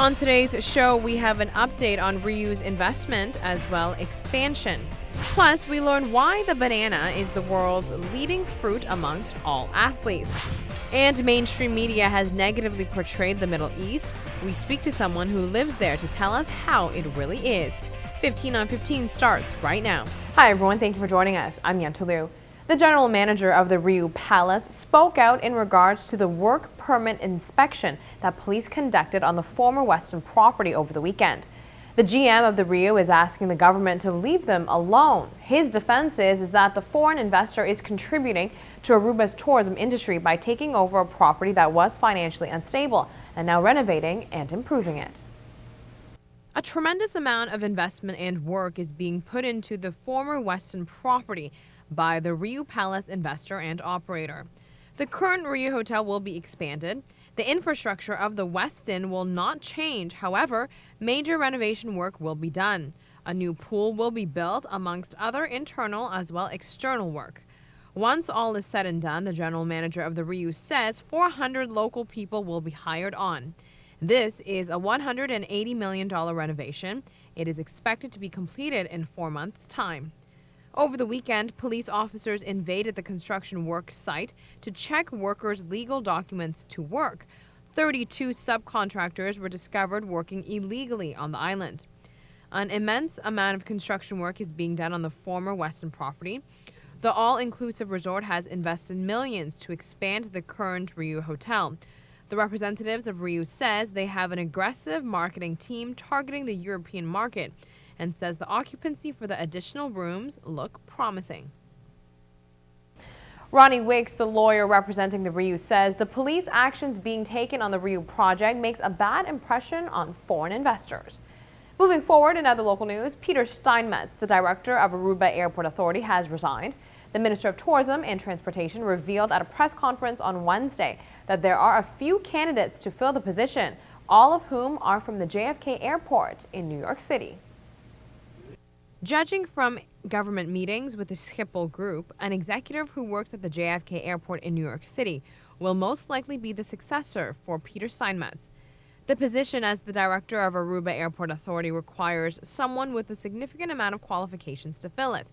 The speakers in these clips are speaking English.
On today's show, we have an update on Ryu's investment as well expansion. Plus, we learn why the banana is the world's leading fruit amongst all athletes. And mainstream media has negatively portrayed the Middle East. We speak to someone who lives there to tell us how it really is. 15 on 15 starts right now. Hi everyone, thank you for joining us. I'm Yantu Liu. The general manager of the Ryu Palace spoke out in regards to the work permit inspection that police conducted on the former Westin property over the weekend. The GM of the Ryu is asking the government to leave them alone. His defense is that the foreign investor is contributing to Aruba's tourism industry by taking over a property that was financially unstable and now renovating and improving it. A tremendous amount of investment and work is being put into the former Westin property by the Ryu Palace investor and operator. The current Ryu Hotel will be expanded. The infrastructure of the Westin will not change. However, major renovation work will be done. A new pool will be built, amongst other internal as well external work. Once all is said and done, the general manager of the Ryu says 400 local people will be hired on. This is a $180 million renovation. It is expected to be completed in 4 months' time. Over the weekend, police officers invaded the construction work site to check workers' legal documents to work. 32 subcontractors were discovered working illegally on the island. An immense amount of construction work is being done on the former Westin property. The all-inclusive resort has invested millions to expand the current Ryu Hotel. The representatives of Ryu says they have an aggressive marketing team targeting the European market, and says the occupancy for the additional rooms look promising. Ronnie Wicks, the lawyer representing the Ryu, says the police actions being taken on the Ryu project makes a bad impression on foreign investors. Moving forward, in other local news, Peter Steinmetz, the director of Aruba Airport Authority, has resigned. The Minister of Tourism and Transportation revealed at a press conference on Wednesday that there are a few candidates to fill the position, all of whom are from the JFK Airport in New York City. Judging from government meetings with the Schiphol Group, an executive who works at the JFK Airport in New York City will most likely be the successor for Peter Steinmetz. The position as the director of Aruba Airport Authority requires someone with a significant amount of qualifications to fill it.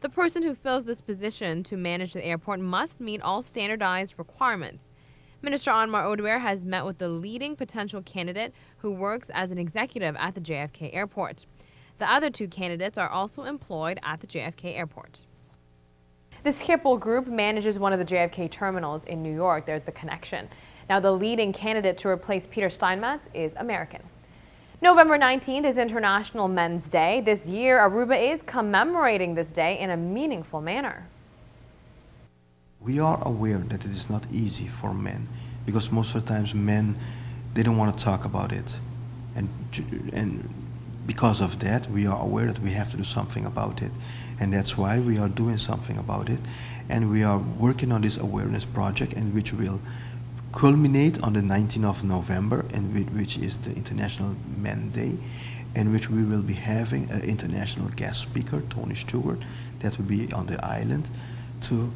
The person who fills this position to manage the airport must meet all standardized requirements. Minister Anwar Oduber has met with the leading potential candidate who works as an executive at the JFK Airport. The other two candidates are also employed at the JFK Airport. The Schiphol Group manages one of the JFK terminals in New York. There's the connection. Now, the leading candidate to replace Peter Steinmetz is American. November 19th is International Men's Day. This year, Aruba is commemorating this day in a meaningful manner. We are aware that it is not easy for men, because most of the times men, they don't want to talk about it. And because of that, we are aware that we have to do something about it. And that's why we are doing something about it. And we are working on this awareness project, and which will culminate on the 19th of November, and which is the International Men's Day, in which we will be having an international guest speaker, Tony Stewart, that will be on the island to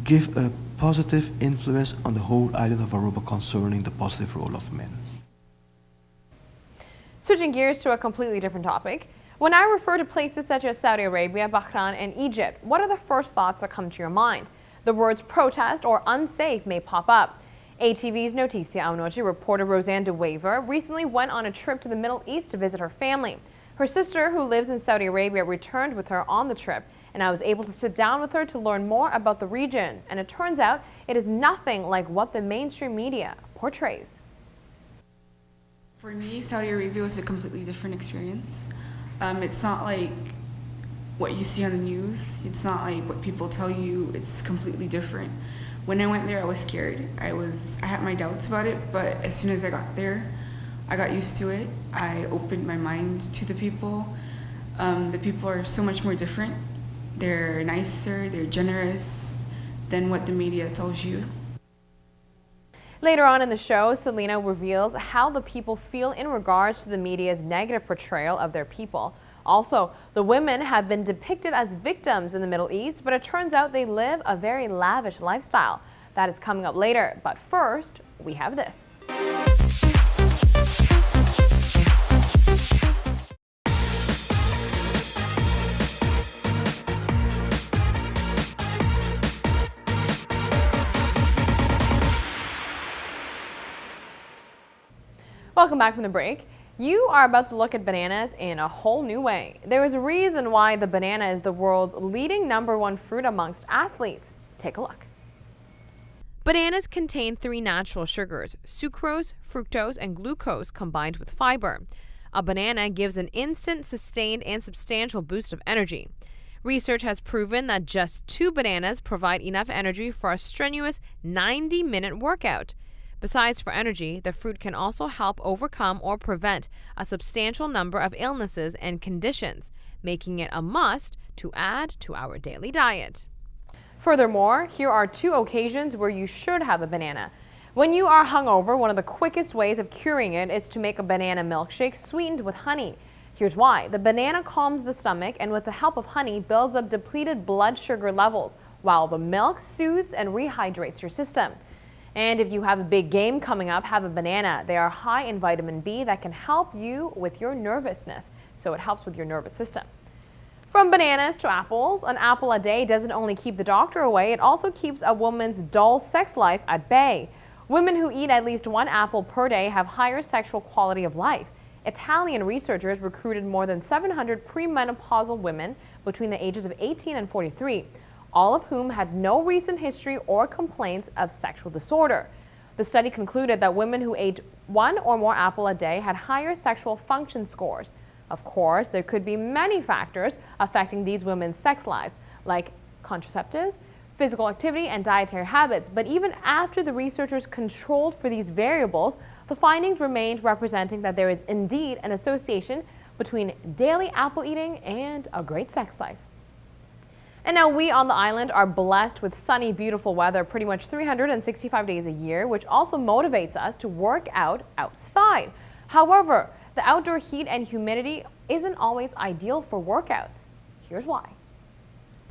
give a positive influence on the whole island of Aruba concerning the positive role of men. Switching gears to a completely different topic. When I refer to places such as Saudi Arabia, Bahrain, and Egypt, what are the first thoughts that come to your mind? The words protest or unsafe may pop up. ATV's Noticia Aunochi reporter Roseanne DeWaver recently went on a trip to the Middle East to visit her family. Her sister, who lives in Saudi Arabia, returned with her on the trip, and I was able to sit down with her to learn more about the region. And it turns out it is nothing like what the mainstream media portrays. For me, Saudi Arabia was a completely different experience. It's not like what you see on the news. It's not like what people tell you. It's completely different. When I went there, I was scared. I had my doubts about it, but as soon as I got there, I got used to it. I opened my mind to the people. The people are so much more different. They're nicer, they're generous than what the media tells you. Later on in the show, Selena reveals how the people feel in regards to the media's negative portrayal of their people. Also, the women have been depicted as victims in the Middle East, but it turns out they live a very lavish lifestyle. That is coming up later, but first, we have this. Welcome back from the break. You are about to look at bananas in a whole new way. There is a reason why the banana is the world's leading #1 fruit amongst athletes. Take a look. Bananas contain 3 natural sugars: sucrose, fructose, and glucose combined with fiber. A banana gives an instant, sustained, and substantial boost of energy. Research has proven that just 2 bananas provide enough energy for a strenuous 90-minute workout. Besides for energy, the fruit can also help overcome or prevent a substantial number of illnesses and conditions, making it a must to add to our daily diet. Furthermore, here are 2 occasions where you should have a banana. When you are hungover, one of the quickest ways of curing it is to make a banana milkshake sweetened with honey. Here's why. The banana calms the stomach and with the help of honey builds up depleted blood sugar levels, while the milk soothes and rehydrates your system. And if you have a big game coming up, have a banana. They are high in vitamin B that can help you with your nervousness, so it helps with your nervous system. From bananas to apples, an apple a day doesn't only keep the doctor away, it also keeps a woman's dull sex life at bay. Women who eat at least 1 apple per day have higher sexual quality of life. Italian researchers recruited more than 700 premenopausal women between the ages of 18 and 43. All of whom had no recent history or complaints of sexual disorder. The study concluded that women who ate 1 or more apple a day had higher sexual function scores. Of course, there could be many factors affecting these women's sex lives, like contraceptives, physical activity, and dietary habits. But even after the researchers controlled for these variables, the findings remained representing that there is indeed an association between daily apple eating and a great sex life. And now we on the island are blessed with sunny, beautiful weather pretty much 365 days a year, which also motivates us to work out outside. However, the outdoor heat and humidity isn't always ideal for workouts. Here's why.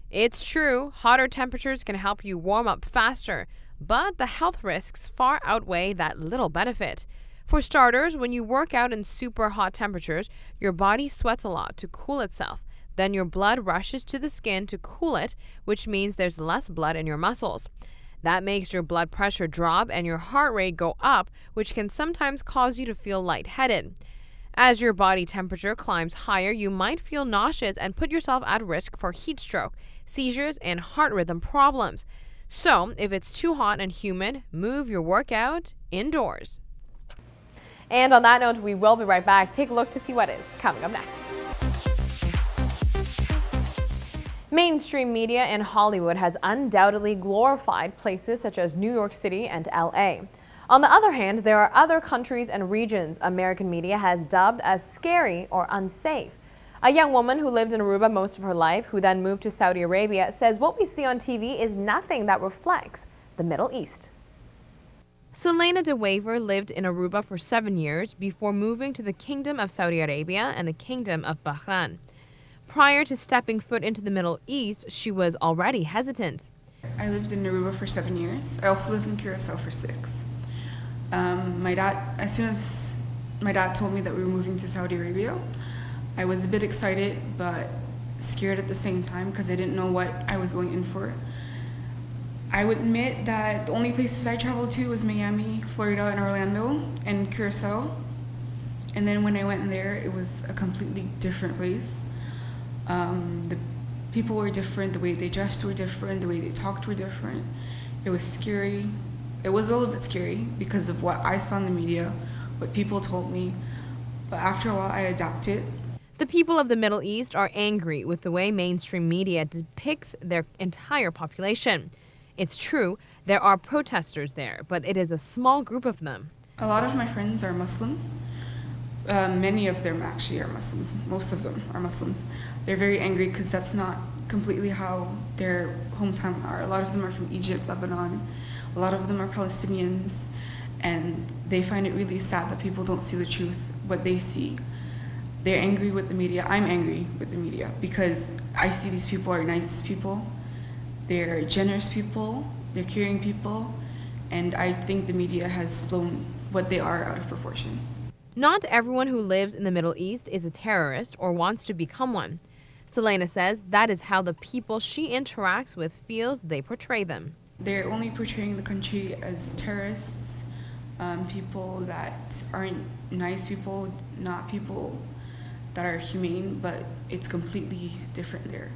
It's true, hotter temperatures can help you warm up faster, but the health risks far outweigh that little benefit. For starters, when you work out in super hot temperatures, your body sweats a lot to cool itself. Then your blood rushes to the skin to cool it, which means there's less blood in your muscles. That makes your blood pressure drop and your heart rate go up, which can sometimes cause you to feel lightheaded. As your body temperature climbs higher, you might feel nauseous and put yourself at risk for heat stroke, seizures, and heart rhythm problems. So, if it's too hot and humid, move your workout indoors. And on that note, we will be right back. Take a look to see what is coming up next. Mainstream media in Hollywood has undoubtedly glorified places such as New York City and LA. On the other hand, there are other countries and regions American media has dubbed as scary or unsafe. A young woman who lived in Aruba most of her life, who then moved to Saudi Arabia, says what we see on TV is nothing that reflects the Middle East. Selena de Waver lived in Aruba for 7 years before moving to the Kingdom of Saudi Arabia and the Kingdom of Bahrain. Prior to stepping foot into the Middle East, she was already hesitant. I lived in Aruba for 7 years. I also lived in Curacao for 6. As soon as my dad told me that we were moving to Saudi Arabia, I was a bit excited but scared at the same time because I didn't know what I was going in for. I would admit that the only places I traveled to was Miami, Florida, and Orlando, and Curacao. And then when I went in there, it was a completely different place. The people were different, the way they dressed were different, the way they talked were different. It was scary. It was a little bit scary because of what I saw in the media, what people told me. But after a while, I adapted. The people of the Middle East are angry with the way mainstream media depicts their entire population. It's true, there are protesters there, but it is a small group of them. A lot of my friends are Muslims. Many of them actually are Muslims. Most of them are Muslims. They're very angry because that's not completely how their hometown are. A lot of them are from Egypt, Lebanon. A lot of them are Palestinians. And they find it really sad that people don't see the truth, what they see. They're angry with the media. I'm angry with the media because I see these people are nice people. They're generous people. They're caring people. And I think the media has blown what they are out of proportion. Not everyone who lives in the Middle East is a terrorist or wants to become one. Selena says that is how the people she interacts with feels they portray them. They're only portraying the country as terrorists, people that aren't nice people, not people that are humane, but it's completely different there.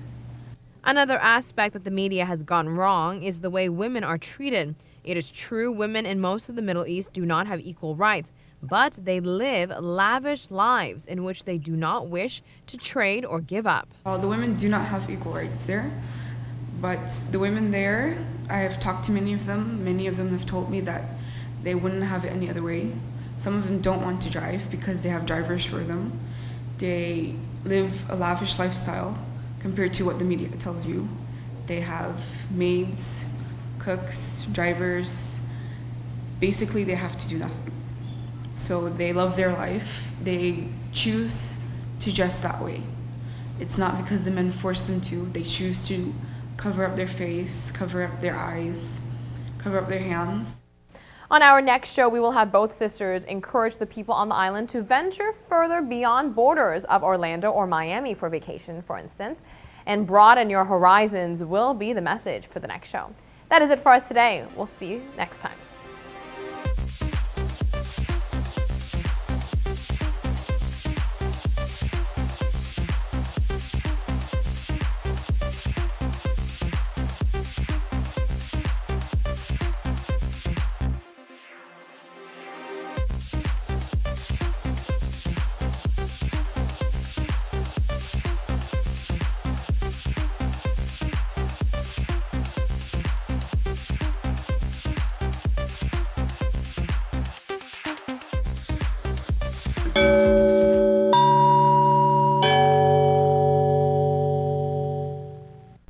Another aspect that the media has gone wrong is the way women are treated. It is true women in most of the Middle East do not have equal rights, but they live lavish lives in which they do not wish to trade or give up. The women do not have equal rights there, but the women there, I have talked to many of them. Many of them have told me that they wouldn't have it any other way. Some of them don't want to drive because they have drivers for them. They live a lavish lifestyle compared to what the media tells you. They have maids, cooks, drivers. Basically, they have to do nothing. So they love their life. They choose to dress that way. It's not because the men force them to. They choose to cover up their face, cover up their eyes, cover up their hands. On our next show, we will have both sisters encourage the people on the island to venture further beyond borders of Orlando or Miami for vacation, for instance. And broaden your horizons will be the message for the next show. That is it for us today. We'll see you next time.